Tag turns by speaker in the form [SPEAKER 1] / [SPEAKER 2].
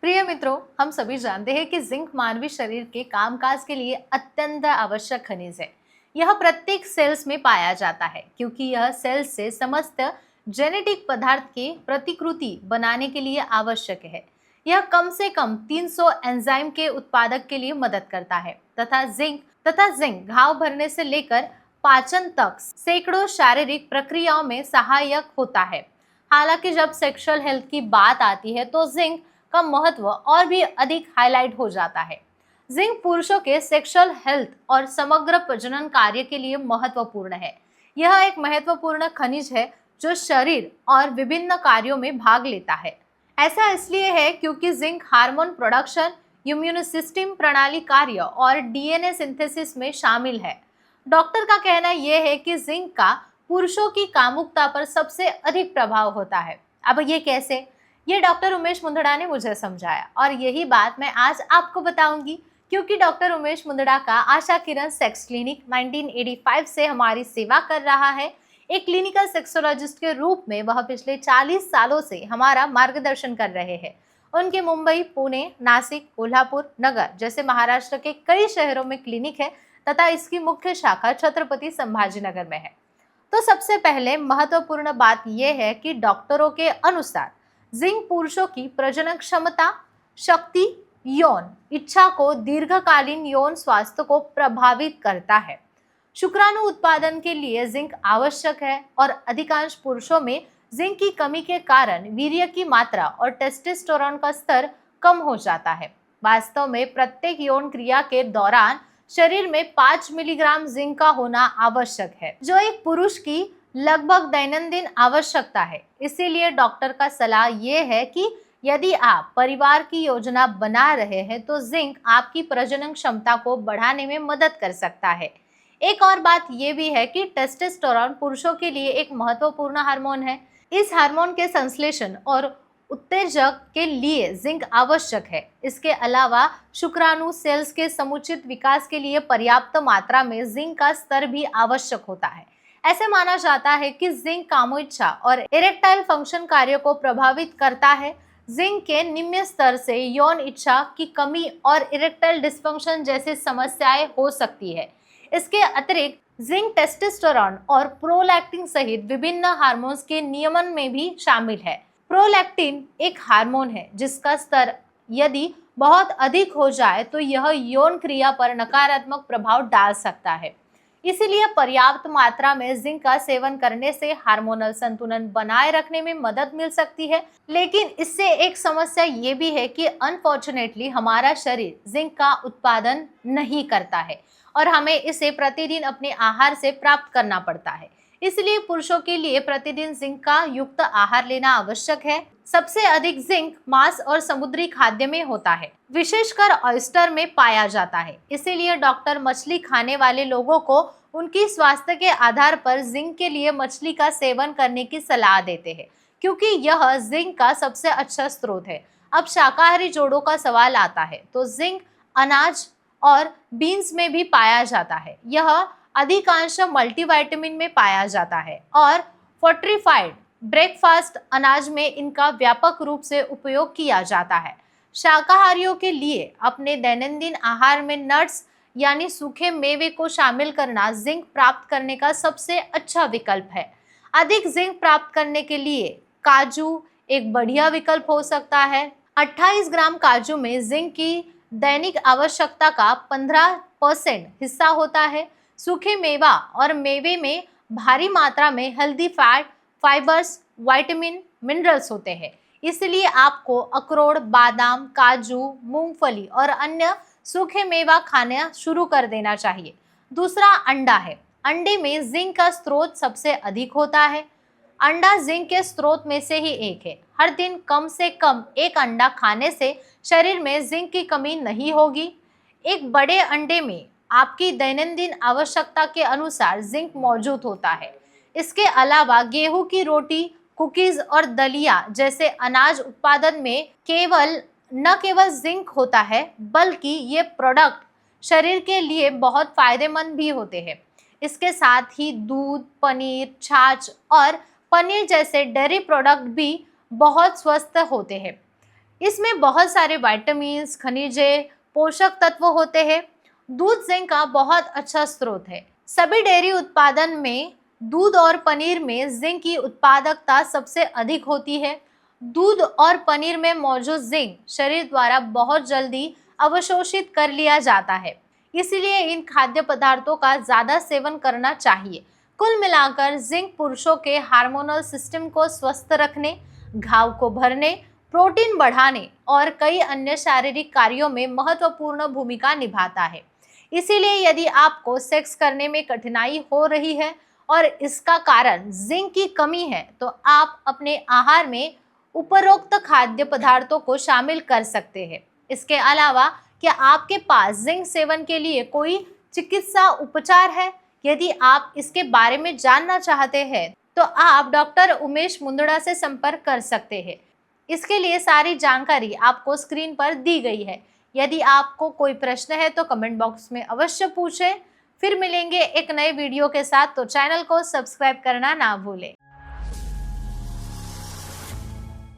[SPEAKER 1] प्रिय मित्रों, हम सभी जानते हैं कि जिंक मानवीय शरीर के कामकाज के लिए अत्यंत आवश्यक खनिज है। यह प्रत्येक सेल्स में पाया जाता है क्योंकि यह सेल्स से समस्त जेनेटिक पदार्थ के प्रतिकृति बनाने के लिए आवश्यक है। यह कम से कम 300 एंजाइम के उत्पादक के लिए मदद करता है तथा जिंक घाव भरने से लेकर पाचन तक सैकड़ों शारीरिक प्रक्रियाओं में सहायक होता है। हालांकि जब सेक्सुअल हेल्थ की बात आती है तो जिंक का महत्व और भी अधिक हाईलाइट हो जाता है। जिंक पुरुषों के सेक्सुअल हेल्थ और समग्र प्रजनन कार्य के लिए महत्वपूर्ण है। यह एक महत्वपूर्ण खनिज है जो शरीर और विभिन्न कार्यों में भाग लेता है। ऐसा इसलिए है क्योंकि zinc hormone production, immune system प्रणाली कार्य और डीएनए सिंथेसिस में शामिल है। डॉक्टर का कहना यह है कि जिंक का पुरुषों की कामुकता पर सबसे अधिक प्रभाव होता है। अब ये कैसे? ये डॉक्टर उमेश मुंदड़ा ने मुझे समझाया और यही बात मैं आज आपको बताऊंगी, क्योंकि डॉक्टर उमेश मुंदड़ा का आशा किरण सेक्स क्लिनिक 1985 से हमारी सेवा कर रहा है। एक क्लिनिकल सेक्सोलॉजिस्ट के रूप में वह पिछले 40 सालों से हमारा मार्गदर्शन कर रहे हैं। उनके मुंबई, पुणे, नासिक, कोल्हापुर, नगर जैसे महाराष्ट्र के कई शहरों में क्लिनिक है तथा इसकी मुख्य शाखा छत्रपति संभाजीनगर में है। तो सबसे पहले महत्वपूर्ण बात यह है कि डॉक्टरों के अनुसार जिंक पुरुषों की प्रजनन क्षमता, शक्ति, यौन इच्छा को दीर्घकालीन यौन स्वास्थ्य को प्रभावित करता है। शुक्राणु उत्पादन के लिए जिंक आवश्यक है और अधिकांश पुरुषों में जिंक की कमी के कारण वीर्य की मात्रा और टेस्टोस्टेरोन का स्तर कम हो जाता है। वास्तव में प्रत्येक यौन क्रिया के दौरान शरीर में 5 मिलीग्राम जिंक का होना आवश्यक है, जो एक पुरुष की लगभग दैनंदिन आवश्यकता है। इसीलिए डॉक्टर का सलाह ये है कि यदि आप परिवार की योजना बना रहे हैं तो जिंक आपकी प्रजनन क्षमता को बढ़ाने में मदद कर सकता है। एक और बात यह भी है कि टेस्टोस्टेरोन पुरुषों के लिए एक महत्वपूर्ण हार्मोन है। इस हार्मोन के संश्लेषण और उत्तेजक के लिए जिंक आवश्यक है। इसके अलावा शुक्राणु सेल्स के समुचित विकास के लिए पर्याप्त मात्रा में जिंक का स्तर भी आवश्यक होता है। ऐसे माना जाता है कि जिंक कामोइच्छा और इरेक्टाइल फंक्शन कार्य को प्रभावित करता है। जिंक के निम्न स्तर से यौन इच्छा की कमी और इरेक्टाइल डिस्फंक्शन जैसी समस्याएं हो सकती है। इसके अतिरिक्त जिंक टेस्टोस्टेरोन और प्रोलैक्टिन सहित विभिन्न हार्मोन्स के नियमन में भी शामिल है। प्रोलैक्टिन एक हार्मोन है जिसका स्तर यदि बहुत अधिक हो जाए तो यह यौन क्रिया पर नकारात्मक प्रभाव डाल सकता है। इसीलिए पर्याप्त मात्रा में जिंक का सेवन करने से हार्मोनल संतुलन बनाए रखने में मदद मिल सकती है। लेकिन इससे एक समस्या ये भी है कि अनफॉर्चुनेटली हमारा शरीर जिंक का उत्पादन नहीं करता है और हमें इसे प्रतिदिन अपने आहार से प्राप्त करना पड़ता है। इसलिए पुरुषों के लिए प्रतिदिन जिंक का युक्त आहार लेना आवश्यक है। सबसे अधिक जिंक मांस और समुद्री खाद्य में होता है, विशेषकर ऑयस्टर में पाया जाता है। इसीलिए डॉक्टर मछली खाने वाले लोगों को उनकी स्वास्थ्य के आधार पर जिंक के लिए मछली का सेवन करने की सलाह देते हैं, क्योंकि यह जिंक का सबसे अच्छा स्रोत है। अब शाकाहारी जोड़ों का सवाल आता है तो जिंक अनाज और बीन्स में भी पाया जाता है। यह अधिकांश मल्टीविटामिन में पाया जाता है और फोर्टिफाइड ब्रेकफास्ट अनाज में इनका व्यापक रूप से उपयोग किया जाता है। शाकाहारियों के लिए अपने दैनंदिन आहार में नट्स यानी सूखे मेवे को शामिल करना जिंक प्राप्त करने का सबसे अच्छा विकल्प है। अधिक जिंक प्राप्त करने के लिए काजू एक बढ़िया विकल्प हो सकता है। 28 ग्राम काजू में जिंक की दैनिक आवश्यकता का 15% हिस्सा होता है। सूखे मेवा और मेवे में भारी मात्रा में healthy fat, fibres, vitamin, minerals होते हैं। इसलिए आपको अखरोट, बादाम, काजू, मूंगफली और अन्य सूखे मेवा खाना शुरू कर देना चाहिए। दूसरा अंडा है। अंडे में जिंक का स्रोत सबसे अधिक होता है। अंडा जिंक के स्रोत में से ही एक है। हर दिन कम से कम एक अंडा खाने से शरीर में जिंक की कमी नहीं होगी। एक बड़े अंडे में आपकी दैनंदिन आवश्यकता के अनुसार जिंक मौजूद होता है। इसके अलावा गेहूं की रोटी, कुकीज और दलिया जैसे अनाज उत्पादन में न केवल जिंक होता है बल्कि ये प्रोडक्ट शरीर के लिए बहुत फायदेमंद भी होते हैं। इसके साथ ही दूध, पनीर, छाछ और पनीर जैसे डेयरी प्रोडक्ट भी बहुत स्वस्थ होते हैं। इसमें बहुत सारे विटामिन्स, खनिजे, पोषक तत्व होते हैं। दूध जिंक का बहुत अच्छा स्रोत है। सभी डेयरी उत्पादन में दूध और पनीर में जिंक की उत्पादकता सबसे अधिक होती है। दूध और पनीर में मौजूद जिंक शरीर द्वारा बहुत जल्दी अवशोषित कर लिया जाता है, इसलिए इन खाद्य पदार्थों का ज्यादा सेवन करना चाहिए। कुल मिलाकर जिंक पुरुषों के हार्मोनल सिस्टम को स्वस्थ रखने, घाव को भरने, प्रोटीन बढ़ाने और कई अन्य शारीरिक कार्यों में महत्वपूर्ण भूमिका निभाता है। इसीलिए यदि आपको सेक्स करने में कठिनाई हो रही है और इसका कारण जिंक की कमी है, तो आप अपने आहार में उपरोक्त खाद्य पदार्थों को शामिल कर सकते हैं। इसके अलावा क्या आपके पास जिंक सेवन के लिए कोई चिकित्सा उपचार है? यदि आप इसके बारे में जानना चाहते हैं तो आप डॉक्टर उमेश मुंदड़ा से संपर्क कर सकते हैं। इसके लिए सारी जानकारी आपको स्क्रीन पर दी गई है। यदि आपको कोई प्रश्न है तो कमेंट बॉक्स में अवश्य पूछें। फिर मिलेंगे एक नए वीडियो के साथ, तो चैनल को सब्सक्राइब करना ना भूलें।